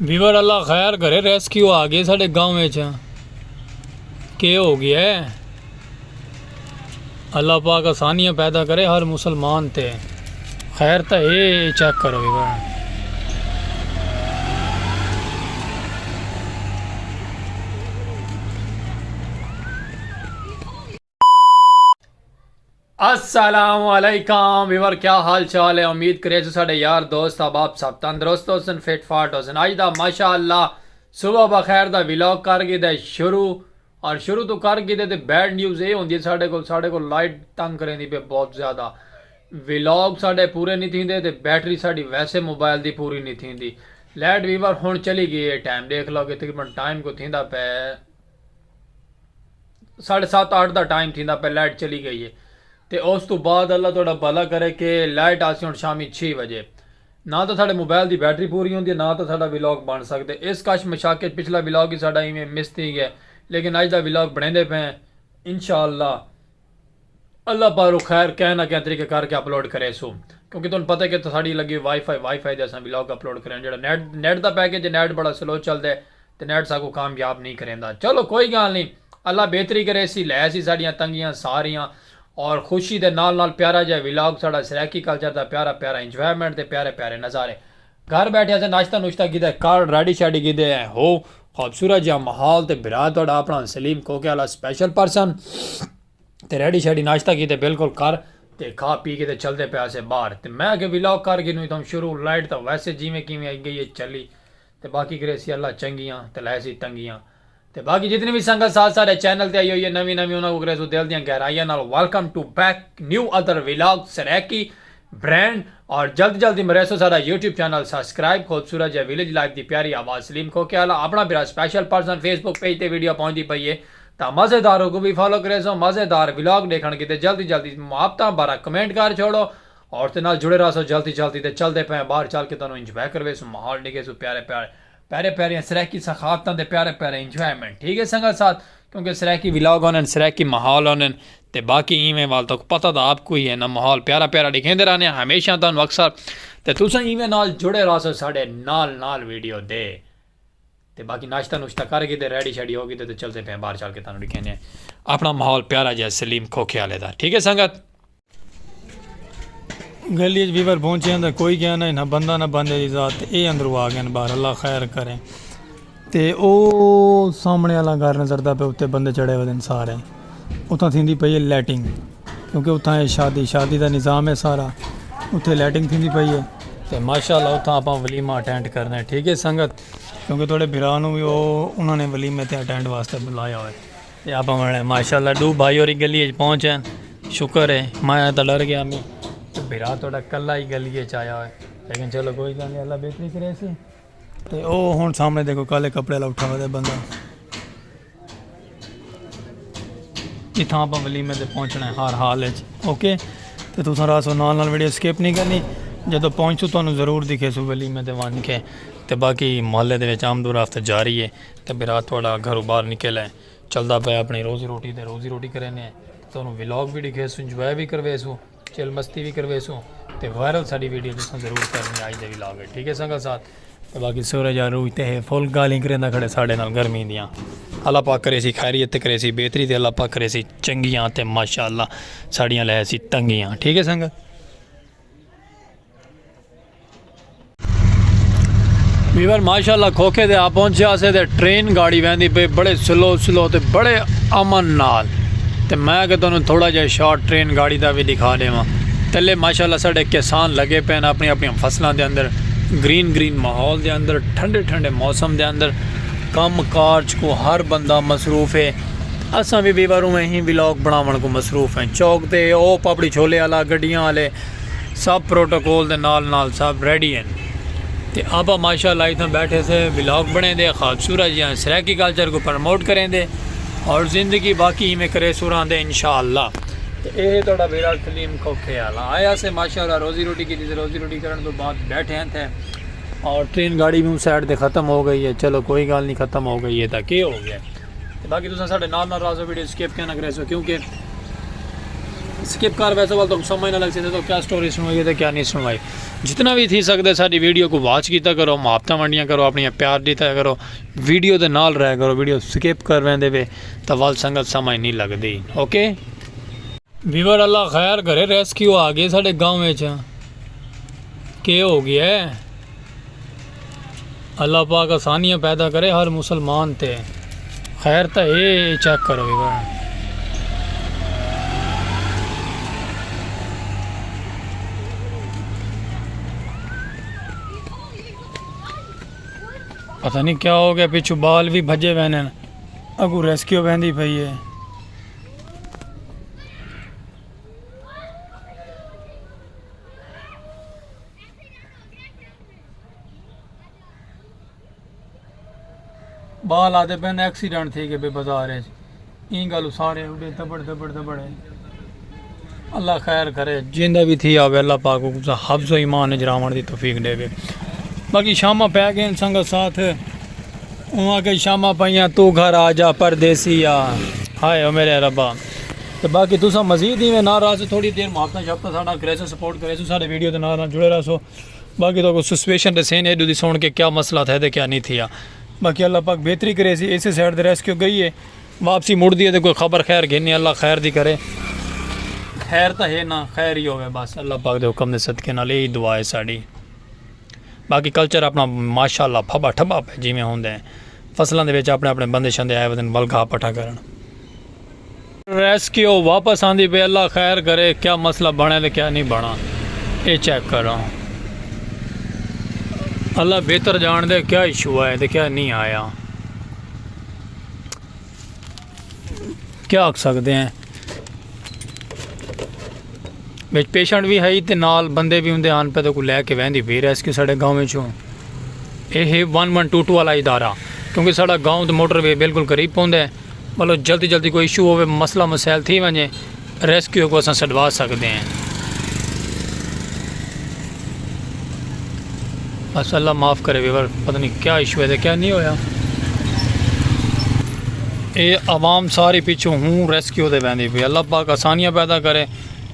Weaver ਅੱਲਾ ਖੈਰ ਕਰੇ rescue ਆ ਗਏ ਸਾਡੇ गांव ਵਿੱਚ ਕੀ ਹੋ ਗਿਆ ਹੈ अल्लाह पाक आसानियाँ पैदा करे हर मुसलमान ते खैर तो ये चेक करो ਵੀਵਰ अस्सलामुअलैकुम ਵੀਵਰ क्या हाल चाल है उम्मीद करे साढ़े यार दोस्त अहबाब सब तंदुरुस्त हो सन फिट फाट हो सन अज का माशाअल्लाह सुबह बखैर का विलॉग कर गए शुरू और शुरू तो कर गए तो बैड न्यूज़ ये होंगी साढ़े को लाइट तंग करें पे बहुत ज़्यादा विलॉग साढ़े पूरे नहीं थे तो बैटरी साड़ी वैसे मोबाइल की पूरी नहीं थी लाइट वीवर हुण चली गई है टाइम देख लो कि तकरीबन टाइम को थींदा पे 7:30-8 का टाइम थींदा पे लाइट चली गई है तो उस तो बाद अल्लाह थोड़ा भला करे कि लाइट आसी हुण शामी 6 बजे ना तो साढ़े मोबाइल की बैटरी पूरी होंगी ना तो साढ़ा विलॉग बन सकते इस कश मशाके पिछला विलॉग ही साढ़ा इवें मिस थी गया लेकिन अज का विलॉग बने पे इंशाअल्लाह अल्लाह पाक खैर कह ना क्या तरीके करके अपलोड करे सो क्योंकि तुम पता है कि साड़ी लगी वाईफाई से अस विलॉग अपलोड करें जो नैट का पैकेज नैट बड़ा स्लो चलता है तो नैट साको कामयाब नहीं करेंदा चलो कोई गल नहीं अल्लाह बेहतरी करे सी लै सी साड़ियाँ तंगियाँ सारियाँ और खुशी के नाल प्यारा जहा विलॉग साड़ा सराकी कल्चर का प्यारा प्यारा इंजॉयमेंट के प्यारे प्यारे नज़ारे घर बैठे से नाश्ता नुश्ता कीता कार रेडी शाडी कीते हो खूबसूरत जहा माहौल तो बिरा थोड़ा अपना सलीम कोके वाला स्पैशल पर्सन तो रेडी शाडी नाश्ता कीते बिल्कुल कर ते खा पी के चलते पे से बाहर तो मैं कि विलॉग कर गई तुम शुरू लाइट तो वैसे जिमें किमें आई गई है चली तो बाकी करे सी अल्लाह चंगियाँ तो लै सी तंगियाँ तो बाकी जितनी भी संगत साथ सारे चैनल ते आई हुई है नवी उन्होंने करे सो दिल दियां गहराइयां नाल welcome to back new other vlog Saraiki brand और जल्दी मेरे सो सारा यूट्यूब चैनल सब्सक्राइब खूबसूरत जहा विलेज लाइफ की प्यारी आवाज़ सलीम खोके वाला अपना मेरा स्पेशल पर्सन फेसबुक पेज पर वीडियो पहुँचती पई है तो मज़ेदारों को भी फॉलो करे सो मज़ेदार विलॉग देखने की जल्दी मुआवता बारा कमेंट कर छोड़ो और ते नाल जुड़े रहो सो जल्दी तो चलते पे बाहर चल के तुम इंजॉय करवे सो माहौल निके सो प्यारे प्यारे सराकी सखावतों के प्यारे प्यारे इंजॉयमेंट ठीक है संगत साथ क्योंकि सराकी विलॉग होने सराकी माहौल होने तो बाकी इवें वाल तो पता तो आपको ही है ना माहौल प्यारा प्यारा दिखेंदे रहने हमेशा तुम अक्सर तो तुम इवें नाल जुड़े रहो सो साढ़े नाल वीडियो दे तो बाकी नाश्ता नुश्ता करके तो रेडी शेडी होगी तो चलते पे बाहर चल के तुम दिखेंगे अपना माहौल प्यारा जहा सलीम खोखे वाले का ठीक है संगत गली वीवर पहुंचे तो कोई क्या ना बंदा ना बंदे की जात ये अंदरों आ गए बाहर अल्लाह खैर करें तो वो सामने वाला घर नजरता पे उत्ते बंदे चढ़े हुए दिन सारे उतना थी पई है लैटिंग क्योंकि उतना शादी का निज़ाम है सारा उत्थे लैटिंग थी पई है तो माशाअल्लाह उतना आप वलीमा अटेंड करना है ठीक है संगत क्योंकि थोड़े भरा भी वो उन्होंने वलीमे ते अटेंड वास्ते बुलाया हुआ है आप माशाअल्लाह डू भाई और गली पहुँचे शुक्र है मैं तो डर गया मैं तो बिरा थोड़ा कला ही गली आया है लेकिन चलो कोई गल नहीं अल्लाह बेहतरी करे सी तो वो हुण सामने देखो काले कपड़े वाला उठा हुआ बंदा इतना आप वलीमे से पहुँचना है हर हाल ओके तो तुम रासो नाल वीडियो स्किप नहीं करनी जो पहुँचो तो जरूर दिखे सो वलीमे से वन के तो बाकी मोहल्ले के आमदो राफ्त जारी है तो बिरा थोड़ा घरों बाहर निकल है चलता पे अपनी रोजी रोटी करें तो विलॉग भी दिखे सो इंजॉय भी करवे सो चिल मस्ती भी करवे सो तो वायरल साड़ी वीडियो तुम जरूर करनी अज के विलॉग है ठीक है संगत साथ तो बाकी सूरज रूज तो फुल गाली करें खड़े साढ़े नाल गर्मी दियाँ अल्लाह पाक करे सी खैरियत करे सी बेहतरी तो अल्लाह पाक करे सी चंगियाँ तो माशाअल्लाह साड़ियाँ लै सी तंगियाँ ठीक है संगत वीवर माशाअल्लाह खोखे दे आप पहुँचे से तो ट्रेन गाड़ी वहदी पे बड़े स्लो तो बड़े अमन नाल तो मैं कि तुम थोड़ा जहा शॉर्ट ट्रेन गाड़ी का भी दिखा देव थले माशाअल्लाह साढ़े किसान लगे पे अपनी फसलों के अंदर ग्रीन माहौल के अंदर ठंडे मौसम के अंदर कम काज को हर बंदा मसरूफ़ है असा भी वीवर में ही विलॉग बनावन को मसरूफ़ हैं चौक ते ओ पापड़ी छोले वाला गड्डियाँ वाले सब प्रोटोकॉल के नाल सब रेडी हैं तो आप माशाअल्लाह इतना बैठे से विलॉग बने दे खूबसूरत जहाँ सराकी कल्चर को प्रमोट करें दे और ज़िंदगी बाकी में करे सुरां दे इंशाअल्लाह तो ये थोड़ा मेरा सलीम खोखे वाला आया से माशाअल्लाह रोज़ी रोटी की रोज़ी रोटी करने तो बाद बैठे हैं थे और ट्रेन गाड़ी भी उस साइड से ख़त्म हो गई है चलो कोई गल नहीं ख़त्म हो गई है तो क्या हो गया तो बाकी तुम साढ़े नाल राजो वीडियो स्किप क्या ना करे सो क्योंकि स्किप कर वैसे वाल तो समझ ना लग सकते तो क्या स्टोरी सुनवाई तो क्या नहीं सुनवाई। जितना भी थी सकते सारी वीडियो को वॉच किया करो, मुहब्बत वंडियां करो, अपनी प्यार दिता करो, वीडियो के नाल रह करो, वीडियो स्किप कर वेंदे वे तो वाल संगत समझ नहीं लगती। ओके व्यूअर अल्लाह खैर करे, रेस्क्यू आ गए साढ़े गाँव में के हो गया है। अल्लाह पाक आसानियाँ पैदा करे हर मुसलमान ते। खैर तो ये चेक करो व्यूअर, पता नहीं क्या हो गया, पिछू बाल भी भजे वहने, अगू रेस्क्यू वहदी पई है। बाल आते पैन एक्सीडेंट थी गए बाजार ई गल सारे उड़े दबड़ दबड़ दबड़। अल्लाह खैर करे, जिंदा भी थी आवे अल्लाह पाक हफ्ज़ ईमान जरावण की तौफीक देवे। बाकी शामा पै गए संगत साथ, वहाँ के शामा पाइया तू घर आ जा परदेसी आ, हाय ओ मेरे रब्बा। तो बाकी तुसा मजीद ही में ना रहा थोड़ी देर मुहब्बत शब्बत साढ़ा करे सपोर्ट करे सारे वीडियो के नाल जुड़े रहो। बाकी तो सिचुएशन तो सेन एडू दी सुन के क्या मसला था तो क्या नहीं थी। बाकी अल्लाह पाक बेहतरी करे सी, इस साइड दे रेस्क्यू गई है, वापसी मुड़ दी है तो कोई खबर खैर घेनी, अल्लाह खैर दी करे। खैर तो है ना, खैर ही होवे बस, अल्लाह पाक दे हुक्म दे सदके नाल यही दुआ है साड़ी। बाकी कल्चर अपना माशाअल्लाह फबा ठबा पे जिमें होंदे फसलों के अपने अपने बंदे शंदे आए वदन बलगा पठा करन। रेस्क्यू वापस आंदी पे, अल्लाह खैर करे क्या मसला बने तो क्या नहीं बना ये चेक करो। अल्लाह बेहतर जान दे क्या इशू आया तो क्या नहीं आया, क्या आख सकते हैं। बिच पेशेंट भी है तो नाल बंदे भी होंगे आन पे तो कोई लैके वहदी पी रेस्क्यू साढ़े गाँव में। यह 1122 वाला इदारा, क्योंकि साढ़ा गाँव तो मोटरवे बिल्कुल करीब पौंदा है, मतलब जल्दी जल्दी कोई इशू हो मसला मसैल थी वजे रेस्क्यू को अस छडवा सकते हैं। बस अल्लाह माफ़ करे व्यूअर, पता नहीं क्या इशू है तो क्या नहीं होया। ये आवाम सारी पिछू हूँ रेस्क्यू दे वहदी पी, अल्लाह पाक आसानियाँ पैदा करे,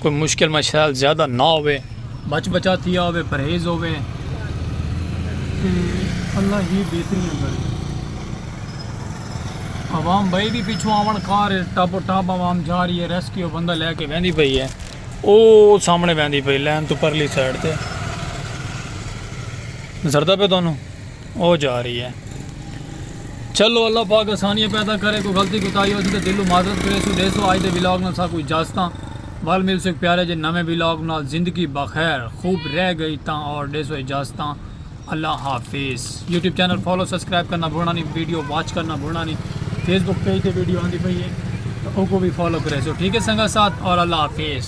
कोई मुश्किल मसाइल ज़्यादा ना होवे, बच बचा थिया होवे, परहेज़ होवे, अल्लाह ही बेहतरीन करे। आवाम भाई भी पिछू आवन कार टप टप आवाम जा रही है, रेस्क्यू बंदा लैके वहदी पई है, वो सामने वहदी पई लैन तो परली साइड ते नजरदा पे दोनों वो जा रही है। चलो अल्लाह पाक आसानियाँ पैदा करे, कोई गलती कोताही हो तो दिलों माजरत करे। सो देसो आज दे व्लॉग ना सा कोई इजाजत वाल मिल से प्यारे जे नवे व्लॉग नाल जिंदगी बखैर खूब रह गई ता और देसो इजाजत। अल्लाह हाफिज़। यूट्यूब चैनल फॉलो सब्सक्राइब करना भूलना नहीं, वीडियो वॉच करना भूलना नहीं, फेसबुक पेज पे वीडियो आती पई है तो उनको भी फॉलो करे। सो ठीक है संगा साथ और अल्लाह हाफिज़।